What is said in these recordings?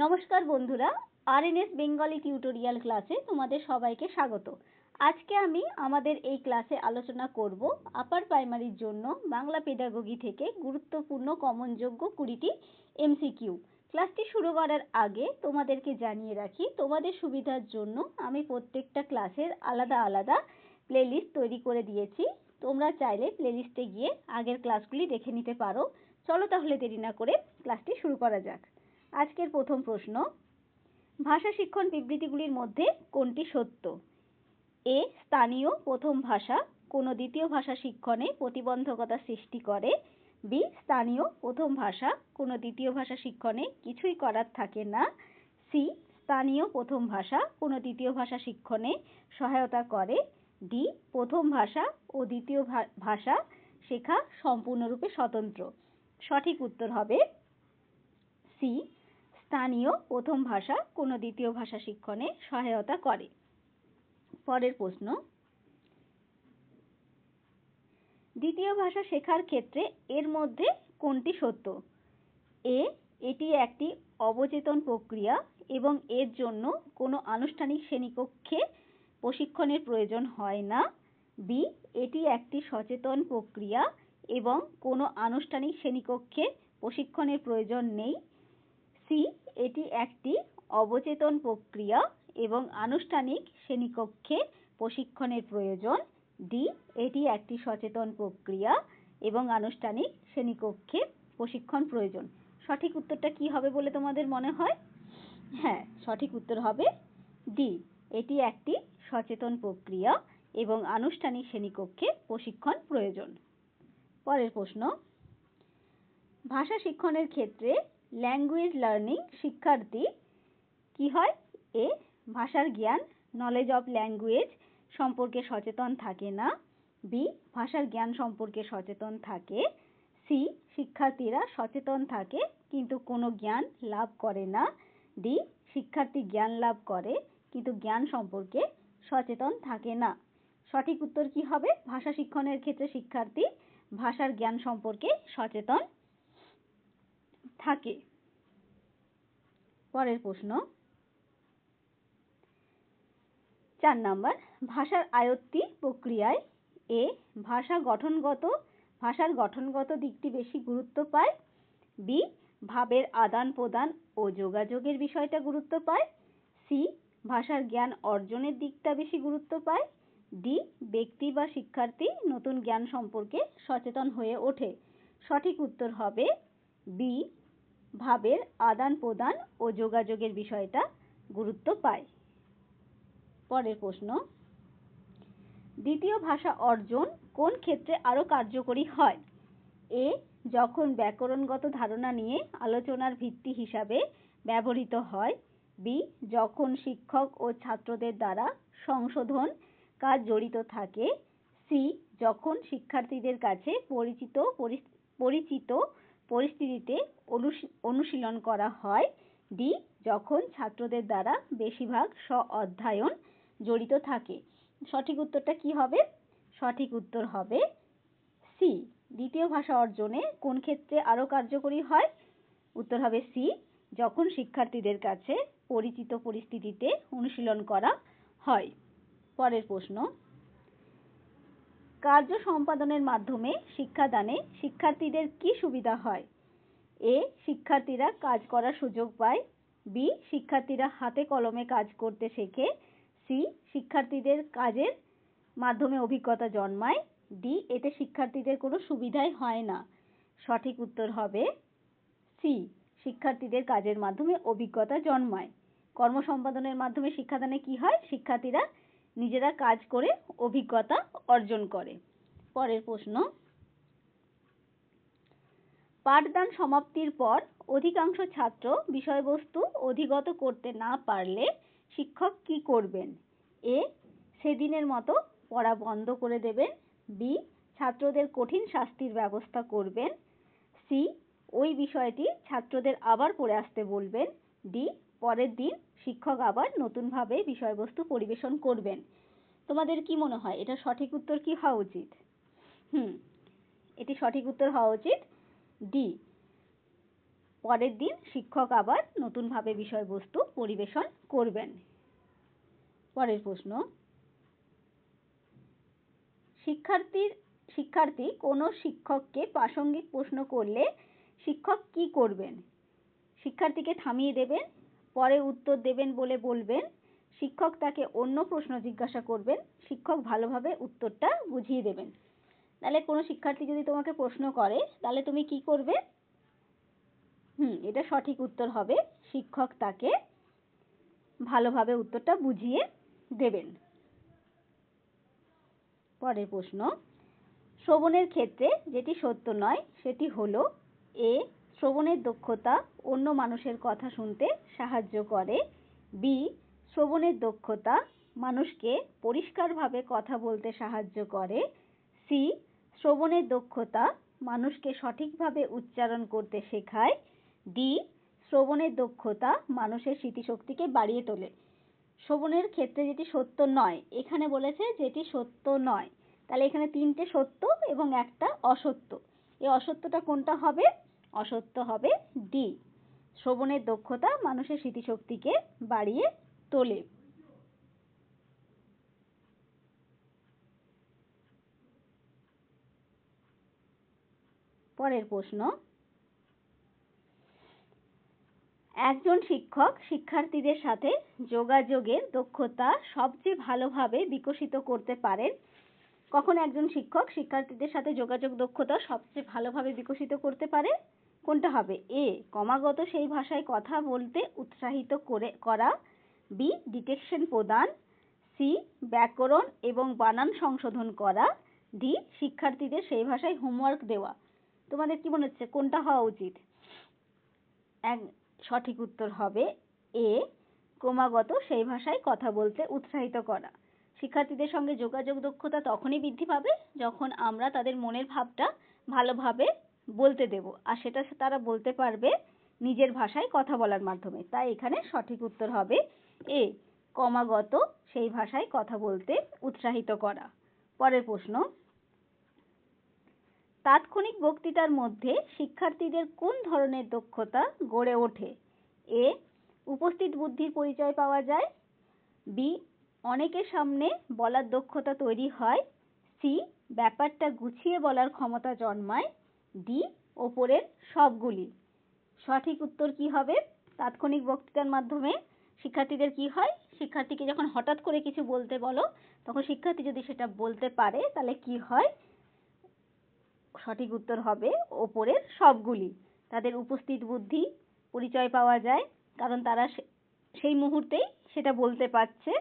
নমস্কার বন্ধুরা, RNase Bengali tutorial ক্লাসে তোমাদের সবাইকে স্বাগত। আজকে আমি আমাদের এই ক্লাসে আলোচনা করব আপার প্রাইমারির জন্য বাংলা পেডাগোগি থেকে গুরুত্বপূর্ণ কমনযোগ্য 20টি এমসিকিউ। ক্লাসটি শুরু করার আগে তোমাদেরকে জানিয়ে রাখি, তোমাদের সুবিধার জন্য আমি প্রত্যেকটা ক্লাসের আলাদা আলাদা প্লেলিস্ট তৈরি করে দিয়েছি। তোমরা চাইলে প্লেলিস্টে গিয়ে আগের ক্লাসগুলি দেখে নিতে পারো। চলো তাহলে দেরি না করে ক্লাসটি শুরু করা যাক। আজকের প্রথম প্রশ্ন, ভাষা শিক্ষণ বিবৃতিগুলির মধ্যে কোনটি সত্য? এ, স্থানীয় প্রথম ভাষা কোনো দ্বিতীয় ভাষা শিক্ষণে প্রতিবন্ধকতা সৃষ্টি করে। বি, স্থানীয় প্রথম ভাষা কোনো দ্বিতীয় ভাষা শিক্ষণে কিছুই করার থাকে না। সি, স্থানীয় প্রথম ভাষা কোনো দ্বিতীয় ভাষা শিক্ষণে সহায়তা করে। ডি, প্রথম ভাষা ও দ্বিতীয় ভাষা শেখা সম্পূর্ণরূপে স্বতন্ত্র। সঠিক উত্তর হবে সি, স্থানীয় প্রথম ভাষা কোনো দ্বিতীয় ভাষা শিক্ষণে সহায়তা করে। পরের প্রশ্ন, দ্বিতীয় ভাষা শেখার ক্ষেত্রে এর মধ্যে কোনটি সত্য? এ, এটি একটি অবচেতন প্রক্রিয়া এবং এর জন্য কোনো আনুষ্ঠানিক শ্রেণীকক্ষে প্রশিক্ষণের প্রয়োজন হয় না। বি, এটি একটি সচেতন প্রক্রিয়া এবং কোনো আনুষ্ঠানিক শ্রেণীকক্ষে প্রশিক্ষণের প্রয়োজন নেই। সি, এটি একটি অবচেতন প্রক্রিয়া এবং আনুষ্ঠানিক শ্রেণীকক্ষে প্রশিক্ষণের প্রয়োজন। ডি, এটি একটি সচেতন প্রক্রিয়া এবং আনুষ্ঠানিক শ্রেণীকক্ষে প্রশিক্ষণ প্রয়োজন। সঠিক উত্তরটা কি হবে বলে তোমাদের মনে হয়? হ্যাঁ, সঠিক উত্তর হবে ডি, এটি একটি সচেতন প্রক্রিয়া এবং আনুষ্ঠানিক শ্রেণীকক্ষে প্রশিক্ষণ প্রয়োজন। পরের প্রশ্ন, ভাষা শিক্ষণের ক্ষেত্রে ল্যাঙ্গুয়েজ লার্নিং শিক্ষার্থী কি হয়? এ, ভাষার জ্ঞান নলেজ অফ ল্যাঙ্গুয়েজ সম্পর্কে সচেতন থাকে না। বি, ভাষার জ্ঞান সম্পর্কে সচেতন থাকে। সি, শিক্ষার্থীরা সচেতন থাকে কিন্তু কোনো জ্ঞান লাভ করে না। ডি, শিক্ষার্থী জ্ঞান লাভ করে কিন্তু জ্ঞান সম্পর্কে সচেতন থাকে না। সঠিক উত্তর কি হবে? ভাষা শিক্ষণের ক্ষেত্রে শিক্ষার্থী ভাষার জ্ঞান সম্পর্কে সচেতন থাকে। পরের প্রশ্ন, 4 নাম্বার, ভাষার আয়ত্তি প্রক্রিয়ায় এ, ভাষার গঠনগত দিকটি বেশি গুরুত্ব পায়। বি, ভাবের আদান প্রদান ও যোগাযোগের বিষয়টা গুরুত্ব পায়। সি, ভাষার জ্ঞান অর্জনের দিকটা বেশি গুরুত্ব পায়। ডি, ব্যক্তি বা শিক্ষার্থী নতুন জ্ঞান সম্পর্কে সচেতন হয়ে ওঠে। সঠিক উত্তর হবে বি, ভাবের আদান প্রদান ও যোগাযোগের বিষয়টা গুরুত্ব পায়। পরের প্রশ্ন, দ্বিতীয় ভাষা অর্জন কোন ক্ষেত্রে আরো কার্যকরী হয়? এ, যখন ব্যাকরণগত ধারণা নিয়ে আলোচনার ভিত্তি হিসাবে ব্যবহৃত হয়। বি, যখন শিক্ষক ও ছাত্রদের দ্বারা সংশোধন কাজ জড়িত থাকে। সি, যখন শিক্ষার্থীদের কাছে পরিচিত পরিস্থিতিতে অনুশীলন করা হয়। ডি, যখন ছাত্রদের দ্বারা বেশিরভাগ স্ব-অধ্যয়ন জড়িত থাকে। সঠিক উত্তরটা কি হবে? সঠিক উত্তর হবে সি, দ্বিতীয় ভাষা অর্জনে কোন ক্ষেত্রে আরো কার্যকরী হয়? উত্তর হবে সি, যখন শিক্ষার্থীদের কাছে পরিচিত পরিস্থিতিতে অনুশীলন করা হয়। পরের প্রশ্ন, কার্য সম্পাদনের মাধ্যমে শিক্ষাদানে শিক্ষার্থীদের কি সুবিধা হয়? এ, শিক্ষার্থীরা কাজ করার সুযোগ পায়। বি, শিক্ষার্থীরা হাতে কলমে কাজ করতে শেখে। সি, শিক্ষার্থীদের কাজের মাধ্যমে অভিজ্ঞতা জন্মায়। ডি, এতে শিক্ষার্থীদের কোনো সুবিধাই হয় না। সঠিক উত্তর হবে সি, শিক্ষার্থীদের কাজের মাধ্যমে অভিজ্ঞতা জন্মায়। কর্ম সম্পাদনের মাধ্যমে শিক্ষাদানে কি হয়? শিক্ষার্থীরা নিজেরা কাজ করে অভিজ্ঞতা অর্জন করে। পরের প্রশ্ন, পাঠদান সমাপ্তির পর অধিকাংশ ছাত্র বিষয়বস্তু অধিগত করতে না পারলে শিক্ষক কি করবেন? এ, সেদিনের মতো পড়া বন্ধ করে দেবেন। বি, ছাত্রদের কঠিন শাস্তির ব্যবস্থা করবেন। সি, ওই বিষয়টি ছাত্রদের আবার পড়ে আসতে বলবেন। ডি, পরের দিন শিক্ষক আবার নতুনভাবে বিষয়বস্তু পরিবেশন করবেন। তোমাদের কি মনে হয় এটা সঠিক উত্তর কি হওয়া উচিত? এটি সঠিক উত্তর হওয়া উচিত ডি, পরের দিন শিক্ষক আবার নতুনভাবে বিষয়বস্তু পরিবেশন করবেন। পরের প্রশ্ন, শিক্ষার্থী কোনো শিক্ষককে প্রাসঙ্গিক প্রশ্ন করলে শিক্ষক কি করবেন? শিক্ষার্থীকে থামিয়ে দেবেন, পরে উত্তর দেবেন বলে বলবেন, শিক্ষক তাকে অন্য প্রশ্ন জিজ্ঞাসা করবেন, শিক্ষক ভালোভাবে উত্তরটা বুঝিয়ে দেবেন। তাহলে কোনো শিক্ষার্থী যদি তোমাকে প্রশ্ন করে তাহলে তুমি কি করবে? এটা সঠিক উত্তর হবে, শিক্ষক তাকে ভালোভাবে উত্তরটা বুঝিয়ে দেবেন। পরের প্রশ্ন, শ্রবণের ক্ষেত্রে যেটি সত্য নয় সেটি হলো এ. শ্রবণের দক্ষতা অন্য মানুষের কথা শুনতে সাহায্য করে, বি. শ্রবণের দক্ষতা মানুষকে পরিষ্কারভাবে কথা বলতে সাহায্য করে, সি. শ্রবণের দক্ষতা মানুষকে সঠিকভাবে উচ্চারণ করতে শেখায়, ডি. শ্রবণের দক্ষতা মানুষের স্মৃতিশক্তিকে বাড়িয়ে তোলে। শ্রবণের ক্ষেত্রে যেটি সত্য নয়, এখানে বলেছে যেটি সত্য নয়, তাহলে এখানে তিনটে সত্য এবং একটা অসত্য। এই অসত্যটা কোনটা হবে? অসত্য হবে ডি, শ্রবণের দক্ষতা মানুষের স্মৃতিশক্তিকে বাড়িয়ে তোলে। পরের প্রশ্ন, একজন শিক্ষক শিক্ষার্থীদের সাথে যোগাযোগের দক্ষতা সবচেয়ে ভালোভাবে বিকশিত করতে পারেন। কখন একজন শিক্ষক শিক্ষার্থীদের সাথে যোগাযোগ দক্ষতা সবচেয়ে ভালোভাবে বিকশিত করতে পারে? কোনটা হবে? এ. ক্রমাগত সেই ভাষায় কথা বলতে উৎসাহিত করা, বি. ডিটেকশন প্রদান, সি. ব্যাকরণ এবং বানান সংশোধন করা, ডি. শিক্ষার্থীদের সেই ভাষায় হোমওয়ার্ক দেওয়া। তোমাদের কি মনে হচ্ছে কোনটা হওয়া উচিত? সঠিক উত্তর হবে এ. ক্রমাগত সেই ভাষায় কথা বলতে উৎসাহিত করা। শিক্ষার্থীদের সঙ্গে যোগাযোগ দক্ষতা তখনই বৃদ্ধি পাবে যখন আমরা তাদের মনের ভাবটা ভালোভাবে বলতে দেব, আর সেটা তারা বলতে পারবে নিজের ভাষায় কথা বলার মাধ্যমে। তাই এখানে সঠিক উত্তর হবে এ. ক্রমাগত সেই ভাষায় কথা বলতে উৎসাহিত করা। পরের প্রশ্ন, তাৎক্ষণিক বক্তৃতার মধ্যে শিক্ষার্থীদের কোন ধরনের দক্ষতা গড়ে ওঠে? এ. উপস্থিত বুদ্ধির পরিচয় পাওয়া যায়, বি. অনেকের সামনে বলার দক্ষতা তৈরি হয়, সি. ব্যাপারটা গুছিয়ে বলার ক্ষমতা জন্মায়, ডি. ওপরের সবগুলি। সঠিক উত্তর কি হবে? তাৎক্ষণিক বক্তৃতার মাধ্যমে শিক্ষার্থীদের কি হয়? শিক্ষার্থীকে যখন হঠাৎ করে কিছু বলতে বলো তখন শিক্ষার্থী যদি সেটা বলতে পারে তাহলে কি হয়? সঠিক উত্তর হবে ওপরের সবগুলি। তাদের উপস্থিত বুদ্ধি পরিচয় পাওয়া যায় কারণ তারা সেই মুহূর্তেই সেটা বলতে পারছে।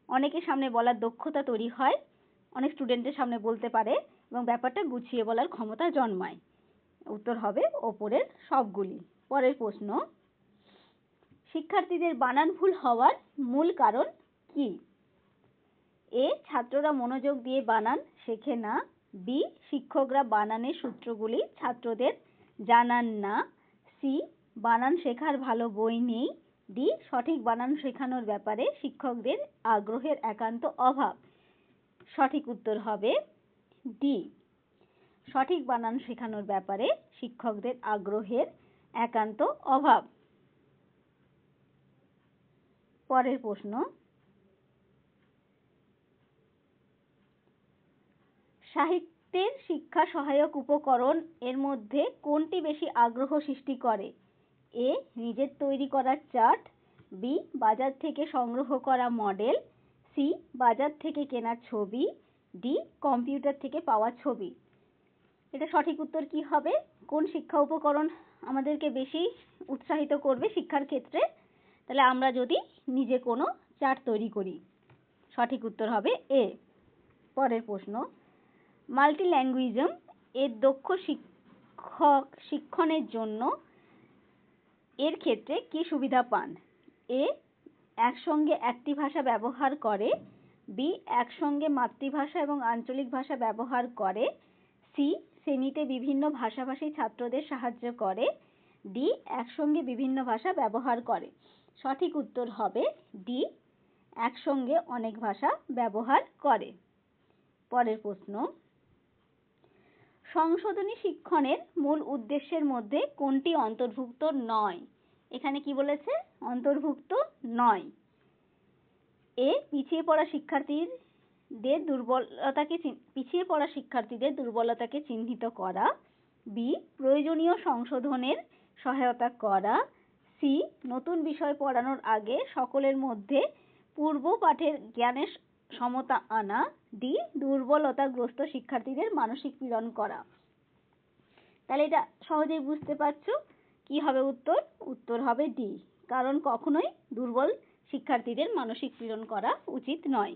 অনেকের সামনে বলার দক্ষতা তৈরি হয়, অনেক স্টুডেন্টের সামনে বলতে পারে এবং ব্যাপারটা গুছিয়ে বলার ক্ষমতা জন্মায়। উত্তর হবে ওপরের সবগুলি। পরের প্রশ্ন, শিক্ষার্থীদের বানান ভুল হওয়ার মূল কারণ কি? এ. ছাত্ররা মনোযোগ দিয়ে বানান শেখে না, বি. শিক্ষকরা বানানের সূত্রগুলি ছাত্রদের জানান না, সি. বানান শেখার ভালো বই নেই, ডি. সঠিক বানান শেখানোর ব্যাপারে শিক্ষকদের আগ্রহের একান্ত অভাব। সঠিক উত্তর হবে ডি, সঠিক বানান শেখানোর ব্যাপারে শিক্ষকদের আগ্রহের একান্ত অভাব। পরের প্রশ্ন, সাহিত্যের শিক্ষা সহায়ক উপকরণ এর মধ্যে কোনটি বেশি আগ্রহ সৃষ্টি করে? এ. নিজের তৈরি করা চার্ট, বি. বাজার থেকে সংগ্রহ করা মডেল, সি. বাজার থেকে কেনা ছবি, ডি. কম্পিউটার থেকে পাওয়া ছবি। এটা সঠিক উত্তর কি হবে? কোন শিক্ষা উপকরণ আমাদেরকে বেশি উৎসাহিত করবে শিক্ষার ক্ষেত্রে? তাহলে আমরা যদি নিজে কোনো চার্ট তৈরি করি। সঠিক উত্তর হবে এ। পরের প্রশ্ন, মাল্টিল্যাঙ্গুইজম এর দক্ষ শিক্ষণের জন্য এর ক্ষেত্রে কি সুবিধা পান? এ. একসঙ্গে একটি ভাষা ব্যবহার করে, বি. একসঙ্গে মাতৃভাষা এবং আঞ্চলিক ভাষা ব্যবহার করে, সি. শ্রেণীতে বিভিন্ন ভাষাভাষী ছাত্রদের সাহায্য করে, ডি. একসঙ্গে বিভিন্ন ভাষা ব্যবহার করে। সঠিক উত্তর হবে ডি, একসঙ্গে অনেক ভাষা ব্যবহার করে। পরের প্রশ্ন, সংশোধনী শিক্ষণের মূল উদ্দেশ্যের মধ্যে কোনটি অন্তর্ভুক্ত নয়? এখানে কি বলেছে? অন্তর্ভুক্ত নয়। এ, পিছিয়ে পড়া শিক্ষার্থীদের দুর্বলতাকে চিহ্নিত করা। বি, প্রয়োজনীয় সংশোধনের সহায়তা করা। সি, নতুন বিষয় পড়ানোর আগে সকলের মধ্যে পূর্ব পাঠের জ্ঞানের সমতা আনা। ডি, দুর্বলতাগ্রস্ত শিক্ষার্থীদের মানসিক পীড়ন করা। তাহলে এটা সহজেই বুঝতে পারছো কি হবে উত্তর? উত্তর হবে ডি, কারণ কখনোই দুর্বল শিক্ষার্থীদের মানসিক পীড়ন করা উচিত নয়।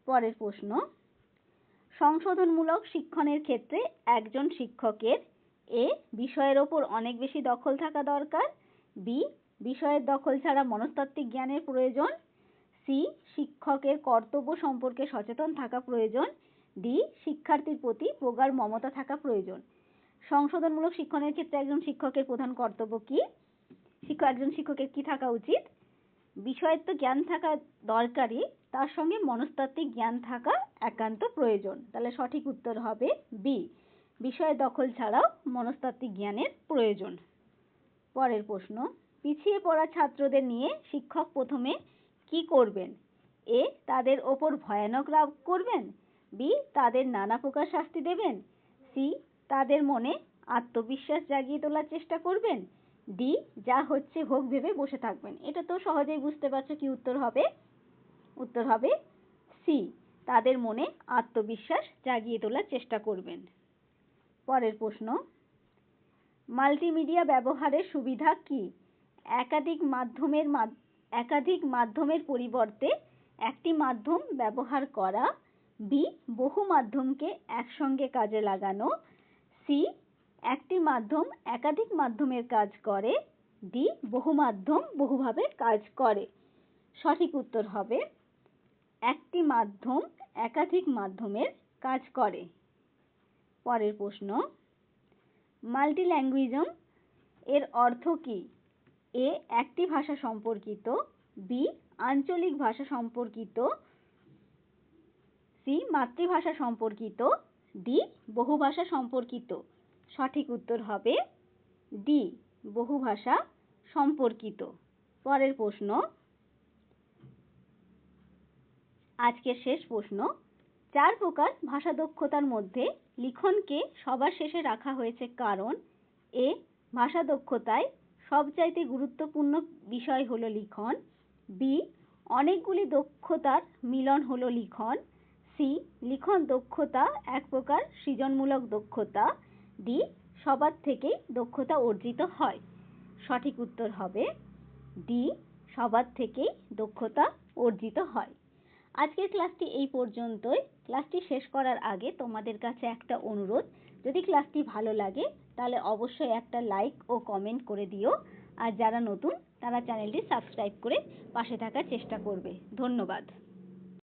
পরের প্রশ্ন, সংশোধনমূলক শিক্ষণের ক্ষেত্রে একজন শিক্ষকের এ, বিষয়ের ওপর অনেক বেশি দখল থাকা দরকার। বি, বিষয়ের দখল ছাড়া মনস্তাত্ত্বিক জ্ঞানের প্রয়োজন। সি, শিক্ষকের কর্তব্য সম্পর্কে সচেতন থাকা প্রয়োজন। ডি, শিক্ষার্থীর প্রতি প্রগাঢ় মমতা থাকা প্রয়োজন। সংশোধনমূলক শিক্ষণের ক্ষেত্রে একজন শিক্ষকের প্রধান কর্তব্য কি? একজন শিক্ষকের কি থাকা উচিত? বিষয়ের তো জ্ঞান থাকা দরকারই, তার সঙ্গে মনস্তাত্ত্বিক জ্ঞান থাকা একান্ত প্রয়োজন। তাহলে সঠিক উত্তর হবে বি, বিষয়ের দখল ছাড়াও মনস্তাত্ত্বিক জ্ঞানের প্রয়োজন। পরের প্রশ্ন, পিছিয়ে পড়া ছাত্রদের নিয়ে শিক্ষক প্রথমে কি করবেন? এ, তাদের ওপর ভয়ানক রাগ করবেন। বি, তাদের নানা প্রকার শাস্তি দেবেন। সি, তাদের মনে আত্মবিশ্বাস জাগিয়ে তোলার চেষ্টা করবেন। ডি, যা হচ্ছে হোক ভেবে বসে থাকবেন। এটা তো সহজেই বুঝতে পারছো কি উত্তর হবে? উত্তর হবে সি, তাদের মনে আত্মবিশ্বাস জাগিয়ে তোলার চেষ্টা করবেন। পরের প্রশ্ন, মাল্টিমিডিয়া ব্যবহারের সুবিধা কি? একাধিক মাধ্যমের পরিবর্তে একটি মাধ্যম ব্যবহার করা। বি, বহু মাধ্যমকে একসঙ্গে কাজে লাগানো। সি, একটি মাধ্যম একাধিক মাধ্যমের কাজ করে। ডি, বহু মাধ্যম বহুভাবে কাজ করে। সঠিক উত্তর হবে একটি মাধ্যম একাধিক মাধ্যমের কাজ করে। পরের প্রশ্ন, মাল্টিল্যাঙ্গুইজম এর অর্থ কি? এ, একটি ভাষা সম্পর্কিত। বি, আঞ্চলিক ভাষা সম্পর্কিত। সি, মাতৃভাষা সম্পর্কিত। ডি, বহুভাষা সম্পর্কিত। সঠিক উত্তর হবে ডি, বহুভাষা সম্পর্কিত। পরের প্রশ্ন, আজকের শেষ প্রশ্ন, 4 প্রকার ভাষা দক্ষতার মধ্যে লিখনকে সবার শেষে রাখা হয়েছে কারণ এ, ভাষা দক্ষতায় সবচাইতে গুরুত্বপূর্ণ বিষয় হলো লিখন। বি, অনেকগুলি দক্ষতার মিলন হলো লিখন। সি, লিখন দক্ষতা এক প্রকার সৃজনমূলক দক্ষতা। ডি, সবার থেকেই দক্ষতা অর্জিত হয়। সঠিক উত্তর হবে ডি, সবার থেকেই দক্ষতা অর্জিত হয়। আজকের ক্লাসটি এই পর্যন্তই। ক্লাসটি শেষ করার আগে তোমাদের কাছে একটা অনুরোধ, যদি ক্লাসটি ভালো লাগে তাহলে অবশ্যই একটা লাইক ও কমেন্ট করে দিও, আর যারা নতুন তারা চ্যানেলটি সাবস্ক্রাইব করে পাশে থাকার চেষ্টা করবে। ধন্যবাদ।